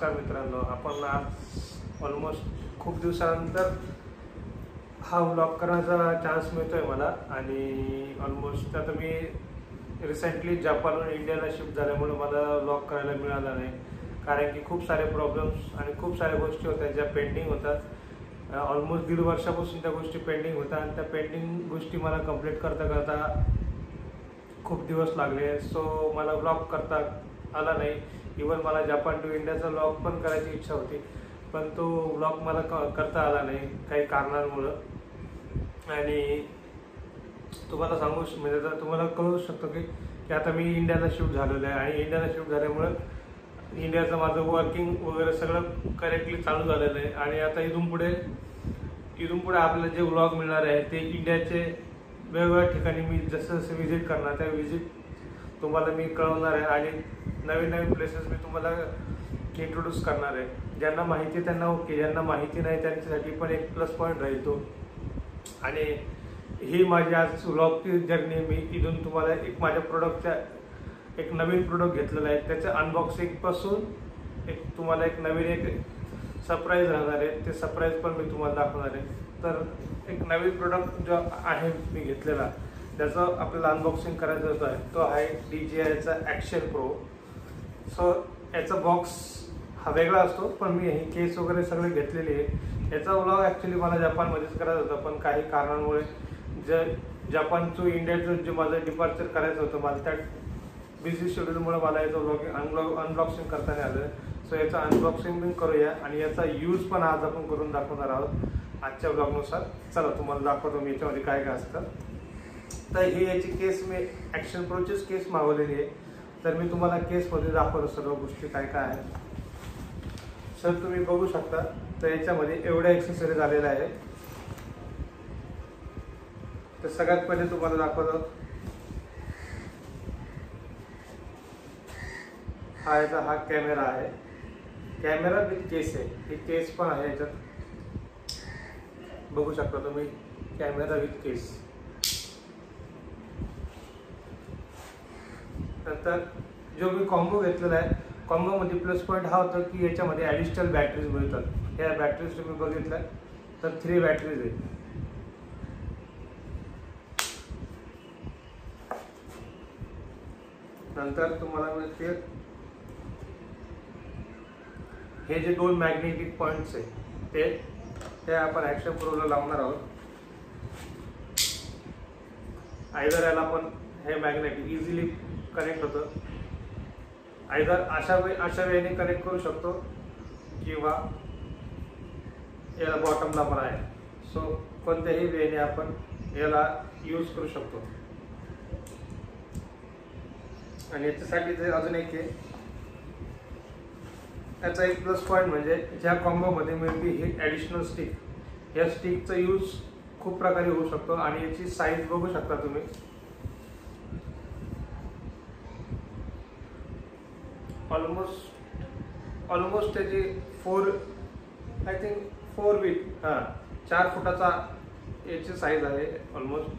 नमस्कार मित्रांनो, आपण आज ऑलमोस्ट खूप दिवसानंतर हा व्लॉग करण्याचा चान्स मिळतोय मला. आणि ऑलमोस्ट आता मी रिसेंटली जपानहून इंडियाला शिफ्ट झाल्यामुळे मला व्लॉग करायला मिळाला नाही, कारण की खूप सारे प्रॉब्लेम्स आणि खूप साऱ्या गोष्टी होत्या ज्या पेंडिंग होतात. ऑलमोस्ट 1.5 वर्षापासून त्या गोष्टी पेंडिंग होत्या आणि त्या पेंडिंग गोष्टी मला कंप्लीट करता करता खूप दिवस लागले. सो मला व्लॉग करता आला नाही. इवन मला जपान टू इंडियाचा व्लॉग पण करायची इच्छा होती, पण तो व्लॉग मला करता आला नाही काही कारणांमुळं. आणि तुम्हाला सांगू म्हणजे तुम्हाला कळू शकतो की आता मी इंडियाला शिफ्ट झालेलो आहे आणि इंडियाला शिफ्ट झाल्यामुळं इंडियाचं माझं वर्किंग वगैरे सगळं करेक्टली चालू झालेलं आहे. आणि आता इथून पुढे आपल्याला जे व्लॉग मिळणार आहे ते इंडियाचे वेगवेगळ्या ठिकाणी मी जसं जसं व्हिजिट करणार त्या व्हिजिट तुम्हाला मी कळवणार आहे आणि नवीन नवीन प्लेसेस मी तुम्हाला इंट्रोड्यूस करणार आहे. ज्यांना माहिती आहे त्यांना ओके, ज्यांना माहिती नाही त्यांच्यासाठी पण एक प्लस पॉईंट राहील तो. आणि ही माझी आज व्लॉगची जर्नी. मी इथून तुम्हाला एक माझ्या प्रोडक्टच्या एक नवीन प्रोडक्ट घेतलेला आहे त्याचं अनबॉक्सिंगपासून एक तुम्हाला एक नवीन एक सरप्राईज राहणार आहे. ते सरप्राईज पण मी तुम्हाला दाखवणार आहे. तर एक नवीन प्रोडक्ट जो आहे मी घेतलेला त्याचं आपल्याला अनबॉक्सिंग करायचं होतं आहे तो आहे DJIचा ॲक्शन प्रो. सो याचा बॉक्स हा वेगळा असतो, पण मी ही केस वगैरे सगळे घेतलेली आहे. याचा व्लॉग ॲक्च्युली मला जपानमध्येच करायचा होता, पण काही कारणांमुळे जपान टू इंडियाचं जे माझं डिपार्चर करायचं होतं मला त्या बिझी शेड्यूलमुळे मला याचं व्लॉगिंग अनबॉक्सिंग करता नाही आलं. सो याचं अनबॉक्सिंग पण करूया आणि याचा यूज पण आज आपण करून दाखवणार आहोत आजच्या व्लॉगनुसार. चला तुम्हाला दाखवतो मी याच्यामध्ये काय काय असतं. तर ही याची केस मी ॲक्शन प्रोचीच केस मागवलेली आहे. तर मी तुम्हाला केसमध्ये दाखवतो सर्व गोष्टी काय काय आहेत. सर तुम्ही बघू शकता. तर याच्यामध्ये एवढ्या ॲक्सेसरीज आलेल्या आहे. तर सगळ्यात पहिले तुम्हाला दाखवतो हा कॅमेरा आहे. कॅमेरा विथ केस आहे. ही केस पण आहे याच्यात बघू शकता तुम्ही. कॅमेरा विथ केस. नंतर जो मी कॉम्बो घेतलेला आहे, कॉम्बोमध्ये प्लस पॉईंट हा होता की याच्यामध्ये ॲडिशनल बॅटरीज मिळतात. ह्या बॅटरीज तुम्ही बघितल्या तर 3 बॅटरीज आहेत. नंतर तुम्हाला मिळते हे जे 2 मॅग्नेटिक पॉईंट्स आहे ते आपण ॲक्शन प्रोला लावणार आहोत. आयदर याला पण हे मॅग्नेटिक इझिली कनेक्ट होतं. आयदर अशा वेळेने कनेक्ट करू शकतो किंवा याला बॉटमला पण आहे. सो कोणत्याही वेळेने आपण याला यूज करू शकतो. आणि याच्यासाठी जे अजून एक आहे, याचा एक प्लस पॉईंट म्हणजे ज्या कॉम्बोमध्ये मिळते ही ॲडिशनल स्टिक. या स्टिकचा यूज खूप प्रकारे होऊ शकतो. आणि याची साईज बघू शकता तुम्ही. ऑलमोस्ट त्याची 4 फीट 4 फुटाचा याची साईज आहे ऑलमोस्ट.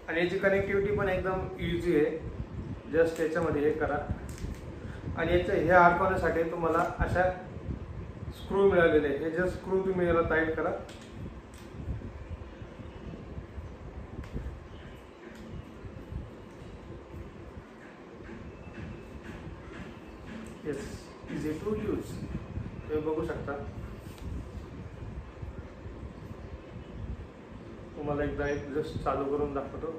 आणि याची कनेक्टिव्हिटी पण एकदम इझी आहे. जस्ट याच्यामध्ये हे करा आणि हे अडकवण्यासाठी तुम्हाला अशा स्क्रू मिळालेले आहे. हे जस्ट स्क्रू तुम्ही याला टाईट करा. Yes, easy to use. हे बघू शकता. तुम्हाला एकदा जस्ट चालू करून दाखवतो.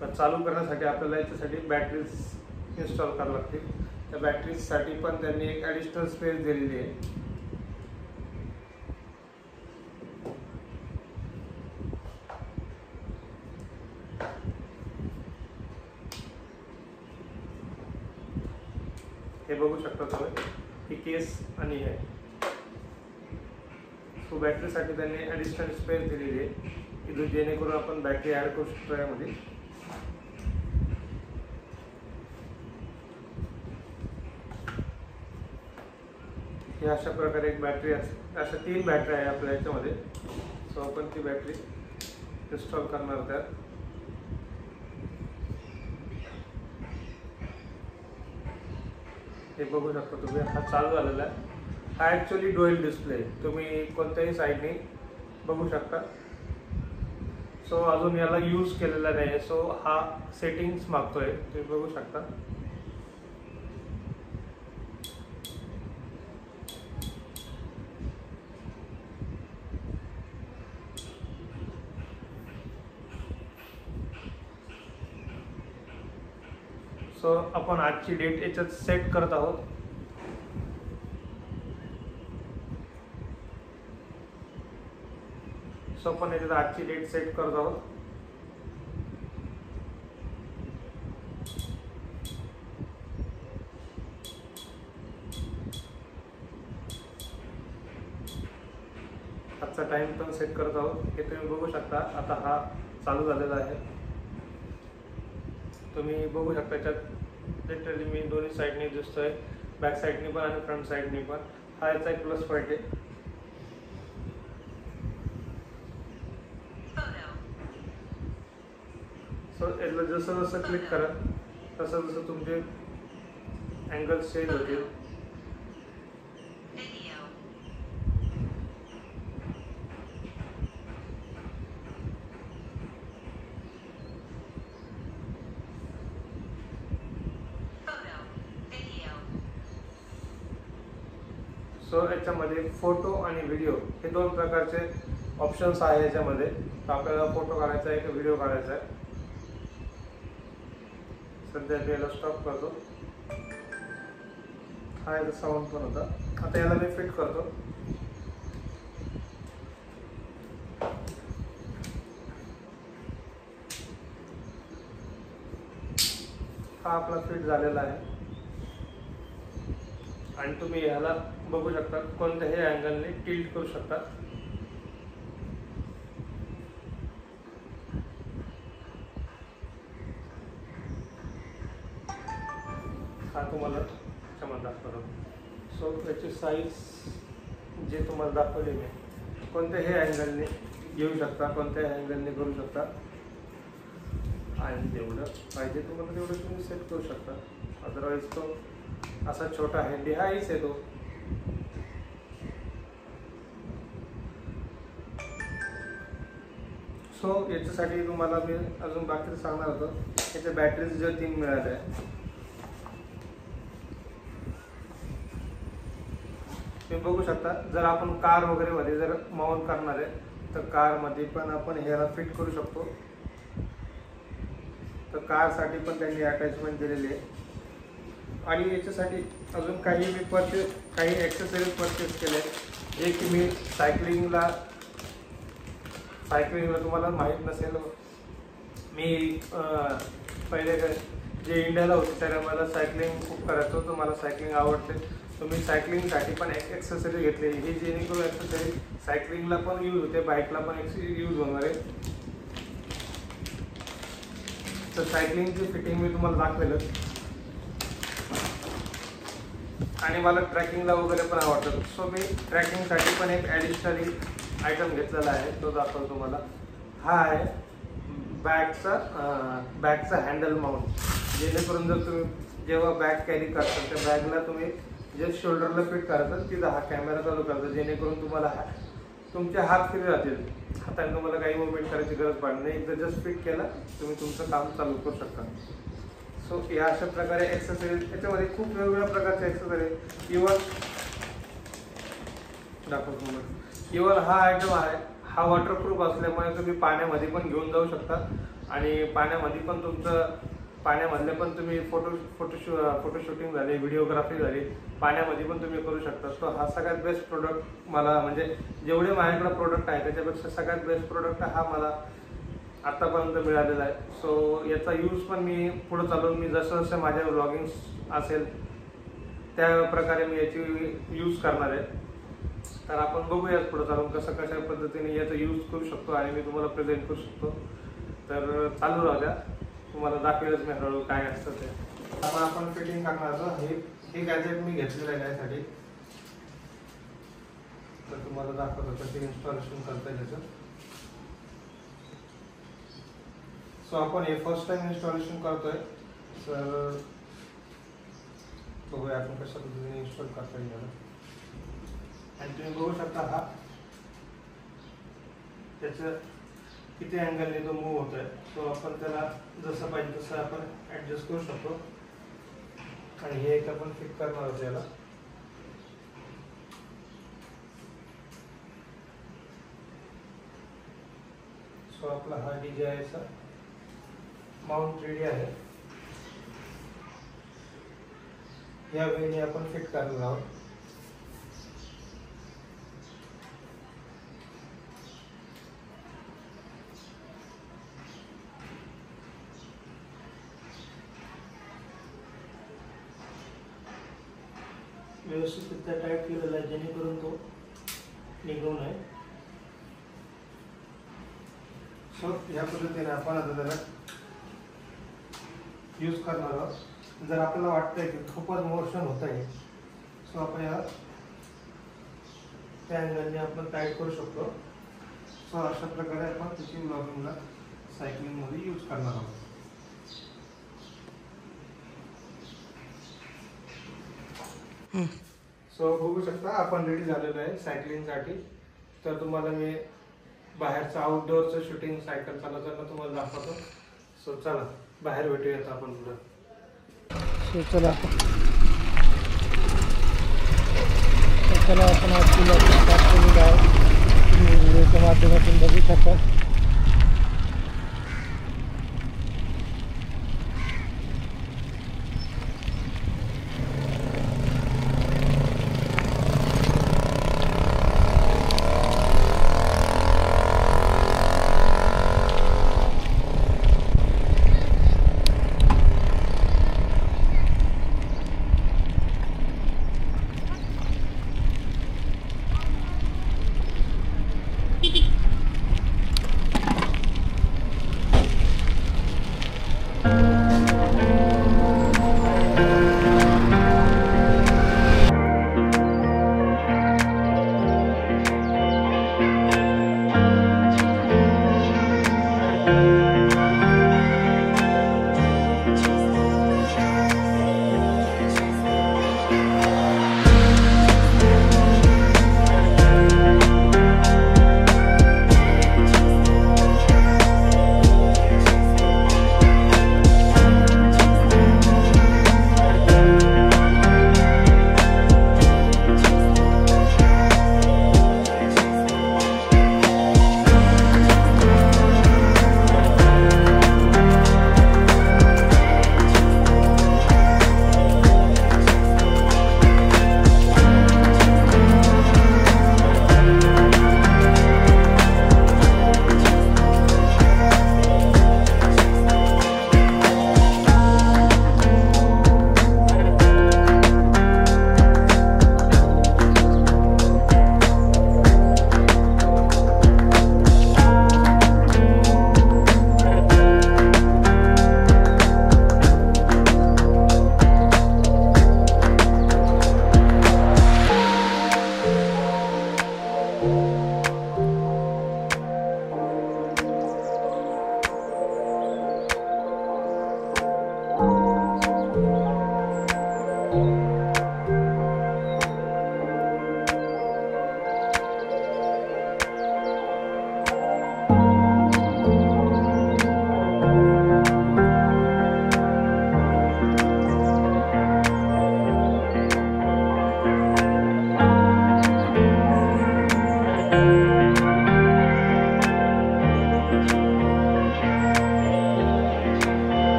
तर चालू करण्यासाठी आपल्याला याच्यासाठी बॅटरीज इन्स्टॉल करावं लागतील. त्या बॅटरीजसाठी पण त्यांनी एक ॲडिशनल स्पेस दिलेली आहे. हे बघू शकता तुम्ही. ही केस आणि हे सो बॅटरीसाठी त्यांनी ॲडिशनल स्पेस दिलेली आहे की जेणेकरून आपण बॅटरी ॲड करू शकतो यामध्ये. हे अशा प्रकारे एक बॅटरी अशा 3 बॅटरी आहे आपल्या याच्यामध्ये. सो आपण ती बॅटरी इन्स्टॉल करणार त्यात. हे बघू शकता तुम्ही, हा चालू झालेला आहे. हा ॲक्च्युली डुएल डिस्प्ले आहे, तुम्ही कोणत्याही साईडने बघू शकता. सो अजून याला यूज केलेला नाही आहे, सो हा सेटिंग्स मागतोय, तुम्ही बघू शकता. सो आपण आजची डेट याच्यात सेट करत आहोत. सो आपण याच्यात आजची डेट सेट करत आहोत. आजचा टाइम पण सेट करत आहोत, हे तुम्ही बघू शकता. आता हा चालू झालेला आहे, तुम्ही बघू शकता. याच्यात लिटरली मी दोन्ही साईडने दिसतोय, बॅक साईडनी पण आणि फ्रंट साईडनी पण. हा याचा एक प्लस पॉईंट आहे. सो याला जसं जसं क्लिक करा तसं जसं तुमचे अँगल चेंज होतील. सो याच्यामध्ये फोटो आणि व्हिडिओ हे दोन प्रकारचे ऑप्शन्स आहे याच्यामध्ये. तर आपल्याला फोटो काढायचा आहे की व्हिडिओ काढायचा आहे. सध्या मी याला स्टॉप करतो. हा याचा साऊंड पण होता. आता याला मी फिट करतो. हा आपला फिट झालेला आहे आणि तुम्ही ह्याला बघू शकता कोणत्याही अँगलने टिल्ट करू शकता. हा तुम्हाला याच्यामध्ये दाखवतो. सो याची साईज जे तुम्हाला दाखवली मी, कोणत्याही अँगलने घेऊ शकता, कोणत्याही अँगलने करू शकता आणि जेवढं पाहिजे तुम्हाला तेवढं तुम्ही सेट करू शकता. अदरवाईज तो असा छोटा हँडी हाच आहे तो. सो याच्यासाठी तुम्हाला मी अजून बाकीचं सांगणार होतो. याच्या बॅटरीज जे 3 मिळाल्या आहे, तुम्ही बघू शकता. जर आपण कार वगैरे मध्ये जर माउंट करणार आहे तर कारमध्ये पण आपण ह्याला फिट करू शकतो. तर कारसाठी पण त्यांनी अटॅचमेंट दिलेली आहे. आणि याच्यासाठी अजून काही मी काही ॲक्सेसरीज परचेस केले, जे की मी सायकलिंगला तुम्हाला माहीत नसेल, मी पहिले जे इंडियाला होते त्याला मला सायकलिंग खूप करायचं होतं. मला सायकलिंग आवडते, तर मी सायकलिंगसाठी पण एक ॲक्सेसरी घेतली. ही जेणेकरून ॲक्सेसरी सायकलिंगला पण यूज होते, बाईकला पण यूज होणार आहे. तर सायकलिंगची फिटिंग मी तुम्हाला दाखवेल. आणि मला ट्रॅकिंगला वगैरे पण आवडतं, सो मी ट्रॅकिंगसाठी पण एक ॲडिशनली आयटम घेतलेला आहे, तो दाखवतो तुम्हाला. हा आहे बॅगचा हँडल माउंट. जेणेकरून जर तुम्ही जेव्हा बॅग कॅरी करता त्या बॅगला तुम्ही जे शोल्डरला फिट करायचं तिथं हा कॅमेरा चालू करायचा, जेणेकरून तुम्हाला तुमचे हात फ्री राहतील. हाताने तुम्हाला काही मुवमेंट करायची गरज पडणार नाही. एकदा जस्ट फिट केला तुम्ही तुमचं काम चालू करू शकता. सो या अशा प्रकारे ॲक्सेसरीज, याच्यामध्ये खूप वेगवेगळ्या प्रकारचे ॲक्सेसरीज. इवन हा आयटम आहे, हा वॉटरप्रूफ असल्यामुळे तुम्ही पाण्यामध्ये पण घेऊन जाऊ शकता आणि पाण्यामध्ये पण पाण्यामधले पण तुम्ही फोटोशूटिंग झाली, व्हिडिओग्राफी झाली, पाण्यामध्ये पण तुम्ही करू शकता. सो हा सगळ्यात बेस्ट प्रोडक्ट मला, म्हणजे जेवढे माझ्याकडे प्रोडक्ट आहे त्याच्यापेक्षा सगळ्यात बेस्ट प्रोडक्ट हा मला आत्तापर्यंत मिळालेला आहे. सो याचा यूज पण मी पुढे चालून मी जसं जसं माझ्या व्लॉगिंग असेल त्या प्रकारे मी याची यूज करणार आहे. तर आपण बघूयाच पुढे चालून कशा पद्धतीने याचा यूज करू शकतो आणि मी तुम्हाला प्रेझेंट करू शकतो. तर चालू राहू द्या, तुम्हाला दाखवेलच मी हळूहळू काय असतं ते. आता आपण फिटिंग करणार आहोत. हे गॅजेट मी घेतलेलं आहे यासाठी, तर तुम्हाला दाखवतो कसे इन्स्टॉलेशन करता त्याचं. सो आपण हे फर्स्ट टाइम इन्स्टॉलेशन करतोय. तर बघूया आपण कशा पद्धतीने इन्स्टॉल करता येईल याला. आणि तुम्ही बघू शकता हा त्याचं किती अँगलने तो मूव्ह होत आहे. तो आपण त्याला जसं पाहिजे तसं आपण ॲडजस्ट करू शकतो. आणि हे एक आपण फिट करणार आहोत याला. सो आपला हा DJIचा माउंट रेडी आहे. या वेळी आपण फिट करणार आहोत. व्यवस्थितरित्या टाईट केलेला आहे जेणेकरून तो निघू नये. सो या पद्धतीने आपण आता त्याला यूज करणार आहोत. जर आपल्याला वाटतंय की खूपच मोशन होत आहे सो आपण याला त्या अँगलने आपण टाईट करू शकतो. सो अशा प्रकारे आपण त्याची व्लॉगिंगला सायकलिंगमध्ये यूज करणार आहोत. सो बघू शकता आपण रेडी झालेलो आहे सायकलिंगसाठी. तर तुम्हाला मी बाहेरचं आउटडोअरचं शूटिंग सायकल चालवताना तुम्हाला दाखवतो. सो चला बाहेर भेटूयात आपण पुढं. सो चला आपण आज स्टार्ट केलेलं आहे. तुम्ही व्हिडिओच्या माध्यमातून बघू शकता.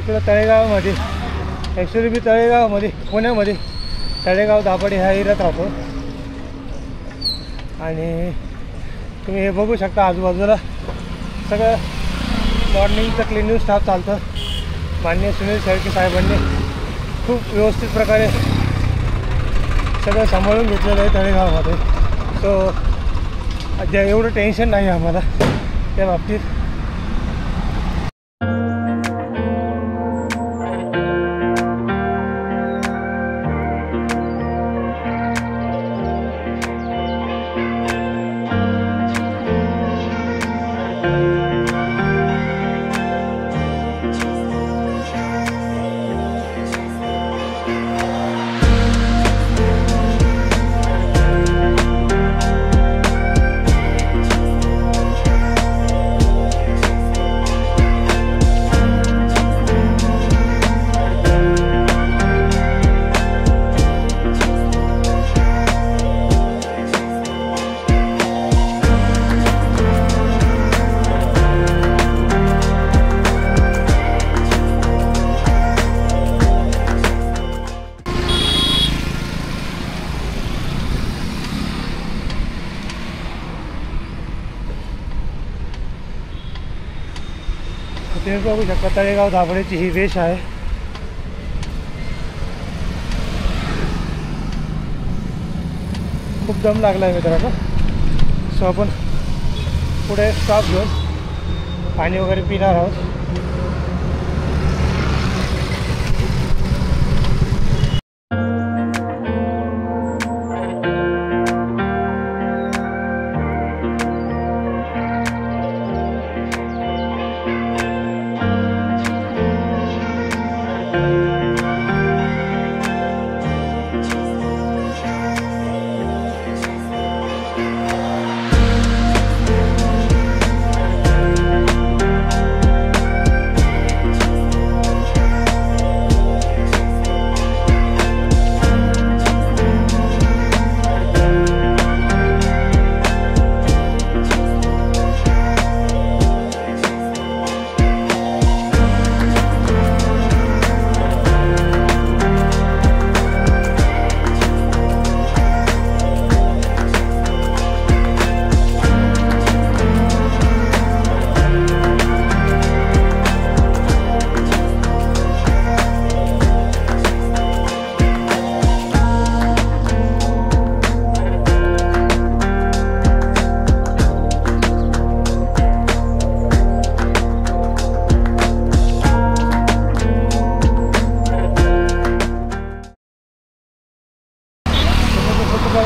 इकडं तळेगावमध्ये ॲक्च्युली मी तळेगावमध्ये पुण्यामध्ये तळेगाव दाभाडे ह्या एरियात राहतो. आणि तुम्ही हे बघू शकता आजूबाजूला सगळं मॉर्निंगचं क्लिनिंग स्टाफ चालतं. माननीय सुनील शेळके साहेबांनी खूप व्यवस्थित प्रकारे सगळं सांभाळून घेतलेलं आहे तळेगावामध्ये. सो एवढं टेन्शन नाही आम्हाला त्या बाबतीत. तुम्ही बघू शकता तळेगाव दाभाडेची ही वेश आहे. खूप दम लागला आहे मित्रांनो. सो आपण पुढे स्टॉप घेऊन पाणी वगैरे पिणार आहोत.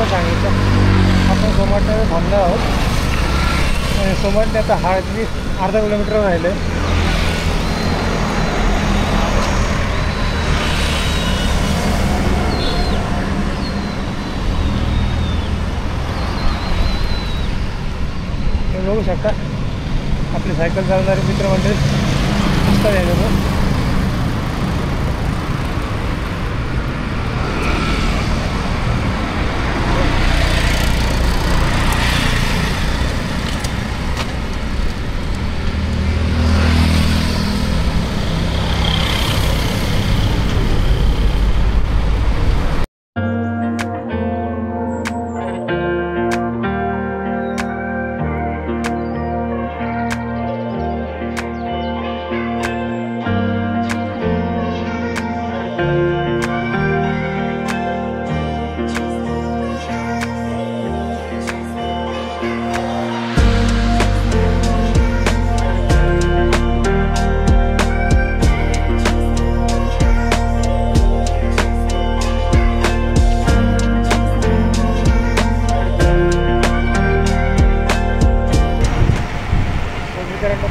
सांगितलं आपण सोमाटणे थांबणार आहोत. आणि सोमाटणे आता हार्डली अर्धा किलोमीटर राहिले. तुम्ही बघू शकता आपली सायकल चालवणारे मित्रमंडळी दिसतात याच्यावर.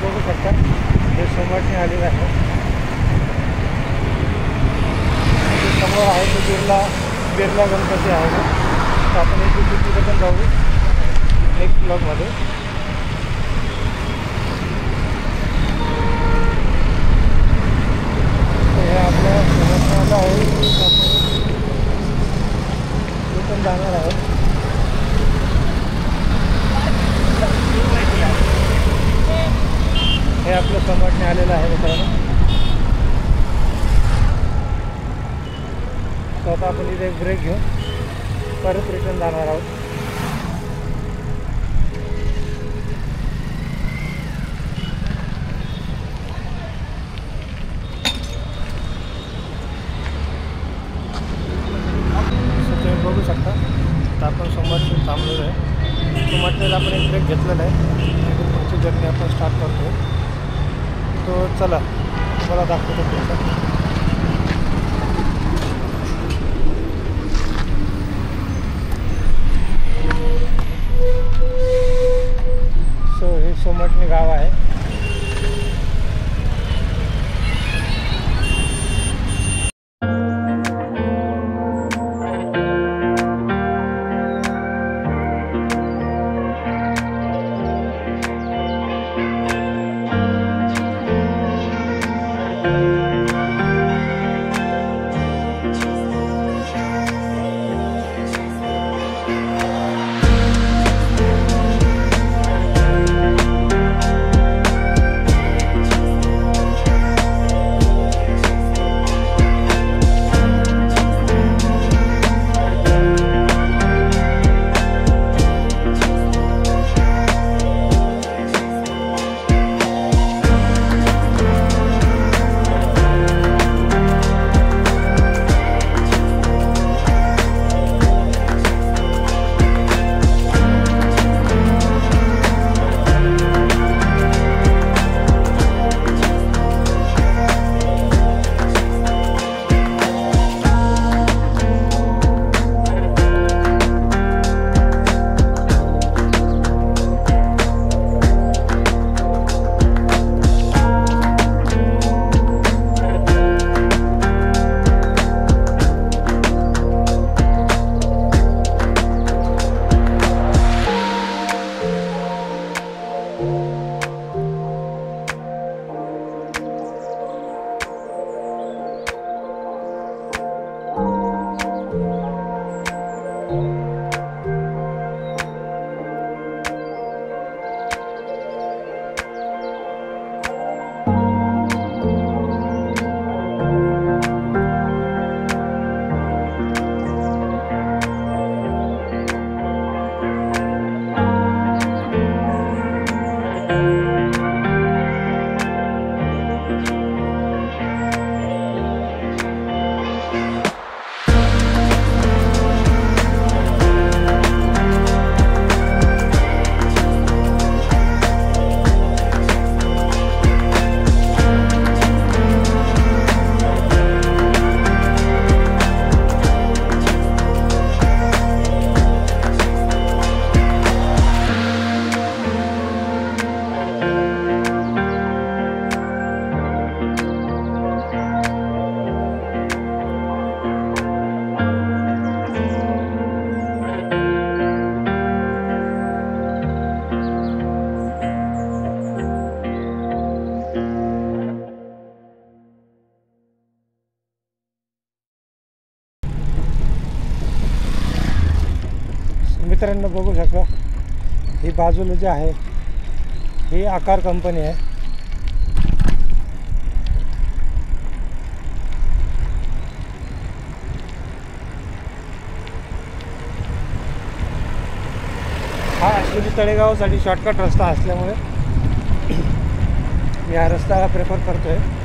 बघू शकता हे सोमाटणे आलेलं आहे. समोर आहे तो बिर्ला गणपती आहे. तर आपण एक तिथे पण जाऊ नेक्स्ट ब्लॉगमध्ये. हे आपल्या सोमाटण्याला आहे. ते पण जाणार आहोत. हे आपलं सोमाटणे आलेलं आहे मित्रांनो. तर आता आपण इथे एक ब्रेक घेऊन परत रिटर्न जाणार आहोत. तुम्ही बघू शकता आता आपण सोमाटणे थांबलेलो आहे. सोमाटणेला आपण एक ब्रेक घेतलेला आहे. पुढची जर्नी आपण स्टार्ट करतो. तो चला तुम्हाला दाखवतो पुढचं. सो हे सोमाटणे गाव आहे. मित्रांनो बघू शकता, ही बाजूला जे आहे ही आकार कंपनी आहे. हा ॲक्च्युली तळेगावसाठी शॉर्टकट रस्ता असल्यामुळे मी हा रस्ता प्रेफर करतो आहे.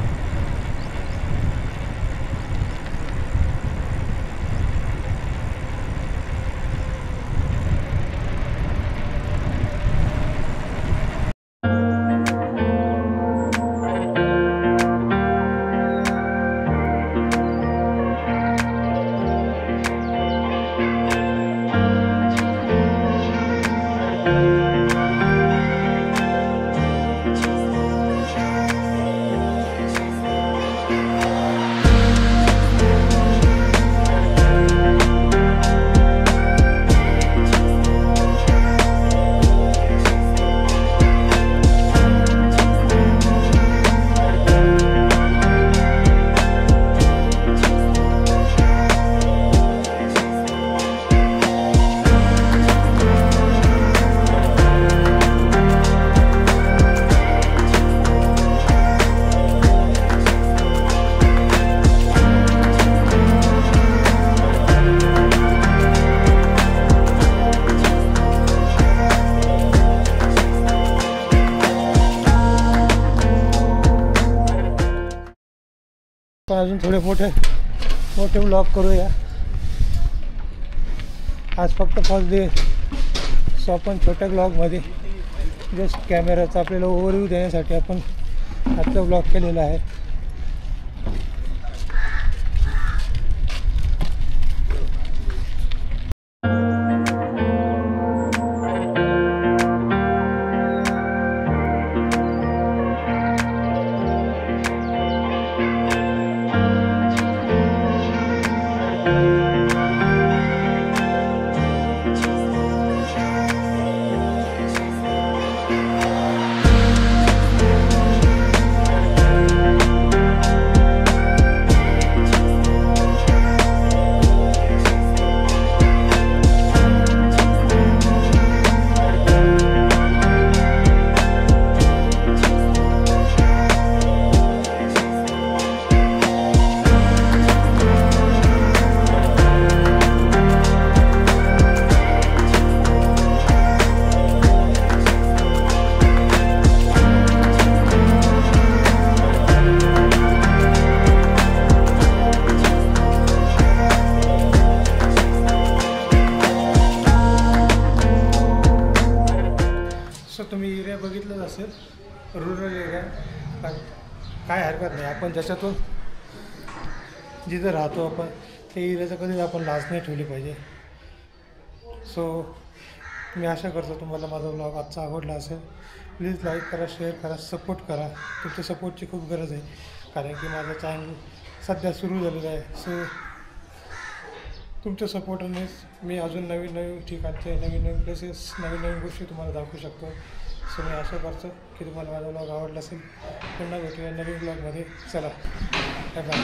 पण अजून थोडे मोठे व्लॉग करूया. आज फक्त फर्स्ट डे, सो आपण छोट्या व्लॉगमध्ये जस्ट कॅमेराचा आपल्याला ओव्हरव्ह्यू देण्यासाठी आपण आजचा व्लॉग केलेला आहे. तुम्ही एरिया बघितलंच असेल, रुरल एरिया. पण काय हरकत नाही, आपण ज्याच्यातून जिथं राहतो आपण त्या एरियाचं कधीच आपण लाज नाही ठेवली पाहिजे. सो मी आशा करतो तुम्हाला माझा व्लॉग आजचा आवडला असेल. प्लीज लाईक करा, शेअर करा, सपोर्ट करा. तुमच्या सपोर्टची खूप गरज आहे, कारण की माझं चॅनल सध्या सुरू झालेलं आहे. सो तुमच्या सपोर्टनेच मी अजून नवीन ठिकाणचे नवीन प्लेसेस नवीन गोष्टी तुम्हाला दाखवू शकतो. सो मी आशा करतो की तुम्हाला माझा व्लॉग आवडला असेल. पुन्हा भेटूया नवीन व्लॉगमध्ये. चला, बाय बाय.